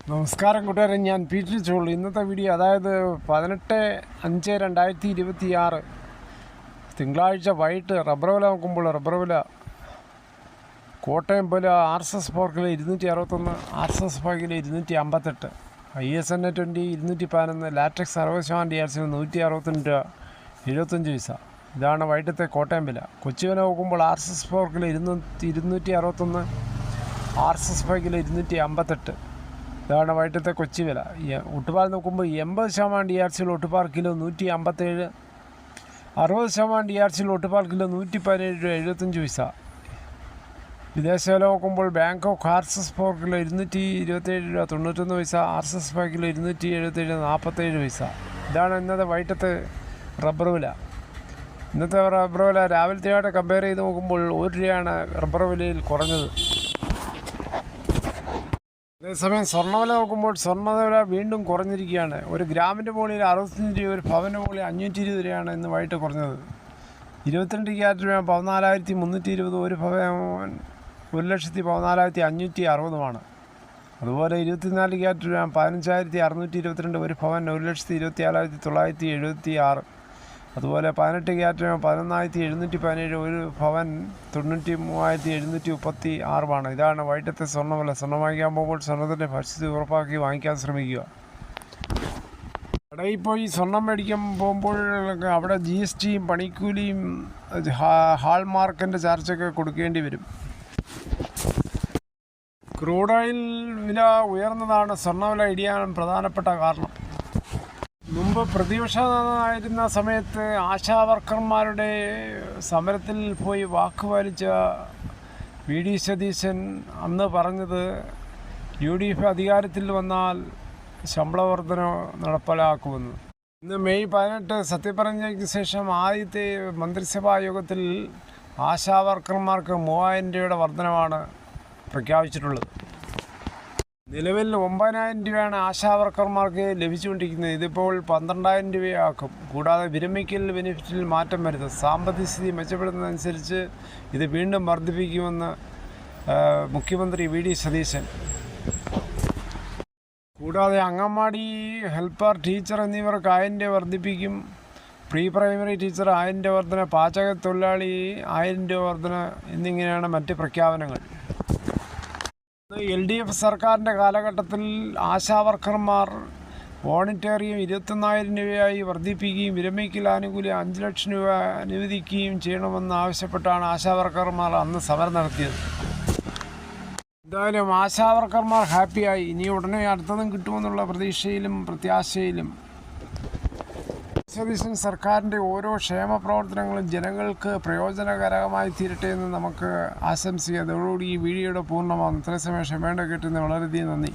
നമസ്കാരം കൂട്ടുകാരെ, ഞാൻ പീറ്റർ ചോളു. ഇന്നത്തെ വീഡിയോ അതായത് 18/5/2026 തിങ്കളാഴ്ച വൈകിട്ട് റബ്ബർ വില നോക്കുമ്പോൾ റബ്ബർ വില കോട്ടയം വില RSS പോർക്കിൽ 261, RSS പാക്കിൽ 258, ISNA 20 211, latex 60% DRC 162 രൂപ 75 പൈസ. ഇതാണ് വൈകിട്ടത്തെ കോട്ടയം വില. കൊച്ചി വില നോക്കുമ്പോൾ RSS പോർക്കിൽ 261, RSS പാക്കിൽ 258. ഇതാണ് വൈകിട്ടത്തെ കൊച്ചി വില. ഒട്ടുപാൽ നോക്കുമ്പോൾ 80% DRC ഒട്ടുപാൽ കിലോ 157, 60% DRC ഒട്ടുപാൽ കിലോ 117 രൂപ 75 പൈസ. വിദേശ വില നോക്കുമ്പോൾ ബാങ്കോക്ക് RSS 4 കിലോ 227 രൂപ 91 പൈസ, RSS 5 കിലോ 277 47 പൈസ. ഇതാണ് ഇന്നത്തെ വൈകിട്ടത്തെ റബ്ബർ വില. ഇന്നത്തെ റബ്ബർ വില രാവിലത്തെയായിട്ട് കമ്പയർ ചെയ്ത് നോക്കുമ്പോൾ 1 രൂപയാണ് റബ്ബർ വിലയിൽ കുറഞ്ഞത്. അതേസമയം സ്വർണ്ണവില നോക്കുമ്പോൾ സ്വർണ്ണവില വീണ്ടും കുറഞ്ഞിരിക്കുകയാണ്. ഒരു ഗ്രാമിൻ്റെ മുകളിൽ 65 രൂപ, ഒരു ഭവൻ്റെ മുകളിൽ 520 രൂപയാണ് ഇന്ന് വൈകിട്ട് കുറഞ്ഞത്. 22 ക്യാരറ്റ് രൂപ 14,320, ഒരു ഭവൻ 1,14,560. അതുപോലെ 24 ക്യാരറ്റ് രൂപ 15,622, ഒരു ഭവൻ 1,24,976. അതുപോലെ 18 ക്യാരറ്റ് രൂപ 11,717, ഒരു ഭവൻ 93,736. ഇതാണ് വൈകിട്ടത്തെ സ്വർണ്ണവില. സ്വർണ്ണം വാങ്ങിക്കാൻ പോകുമ്പോൾ സ്വർണ്ണത്തിൻ്റെ ഭക്ഷ്യത ഉറപ്പാക്കി വാങ്ങിക്കാൻ ശ്രമിക്കുക. കടയിൽ പോയി സ്വർണം മേടിക്കാൻ പോകുമ്പോൾ അവിടെ GSTയും പണിക്കൂലിയും ഹാൾമാർക്കിൻ്റെ ചാർജൊക്കെ കൊടുക്കേണ്ടി വരും. ക്രൂഡ് ഓയിൽ വില ഉയർന്നതാണ് സ്വർണ്ണവില ഇടിയാൻ പ്രധാനപ്പെട്ട കാരണം. മുമ്പ് പ്രതിപക്ഷമായിരുന്ന സമയത്ത് ആശാവർക്കർമാരുടെ സമരത്തിൽ പോയി വാക്കുപാലിച്ച VD സതീശൻ അന്ന് പറഞ്ഞത് UDF അധികാരത്തിൽ വന്നാൽ ശമ്പള വർധന നടപ്പിലാക്കുമെന്ന്. ഇന്ന് മെയ് 18 സത്യപ്രതിജ്ഞയ്ക്ക് ശേഷം ആദ്യത്തെ മന്ത്രിസഭാ യോഗത്തിൽ ആശാവർക്കർമാർക്ക് 3000 രൂപയുടെ വർധനമാണ് പ്രഖ്യാപിച്ചിട്ടുള്ളത്. നിലവിൽ 9,000 രൂപയാണ് ആശാവർക്കർമാർക്ക് ലഭിച്ചുകൊണ്ടിരിക്കുന്നത്. ഇതിപ്പോൾ 12,000 രൂപയാക്കും. കൂടാതെ വിരമിക്കൽ ബെനിഫിറ്റിൽ മാറ്റം വരുത്തും. സാമ്പത്തിക സ്ഥിതി മെച്ചപ്പെടുന്നതനുസരിച്ച് ഇത് വീണ്ടും വർദ്ധിപ്പിക്കുമെന്ന് മുഖ്യമന്ത്രി VD സതീശൻ. കൂടാതെ അംഗൻവാടി ഹെൽപ്പർ, ടീച്ചർ എന്നിവർക്ക് 1000 രൂപ വർദ്ധിപ്പിക്കും. പ്രീ പ്രൈമറി ടീച്ചർ 1000 രൂപ വർധന, പാചക തൊഴിലാളി 1000 രൂപ വർധന എന്നിങ്ങനെയാണ് മറ്റ് പ്രഖ്യാപനങ്ങൾ. LDF സർക്കാരിൻ്റെ കാലഘട്ടത്തിൽ ആശാവർക്കർമാർ വോളണ്ടിയറിയും 21,000 രൂപയായി വർദ്ധിപ്പിക്കുകയും വിരമിക്കൽ ആനുകൂല്യം 5 ലക്ഷം രൂപ അനുവദിക്കുകയും ചെയ്യണമെന്ന് ആവശ്യപ്പെട്ടാണ് ആശാവർക്കർമാർ അന്ന് സമരം നടത്തിയത്. എന്തായാലും ആശാവർക്കർമാർ ഹാപ്പിയായി. ഇനി ഉടനെ അടുത്തതും കിട്ടുമെന്നുള്ള പ്രതീക്ഷയിലും പ്രത്യാശയിലും സതീശൻ സർക്കാരിൻ്റെ ഓരോ ക്ഷേമ പ്രവർത്തനങ്ങളും ജനങ്ങൾക്ക് പ്രയോജനകരമായി തീരട്ടെ എന്ന് നമുക്ക് ആശംസിക്കാം. അതോടുകൂടി ഈ വീഡിയോയുടെ പൂർണ്ണമാകുന്നു. ഇത്രയും സമയം ക്ഷമേണ്ട കേട്ടുന്ന വളരെയധികം നന്ദി.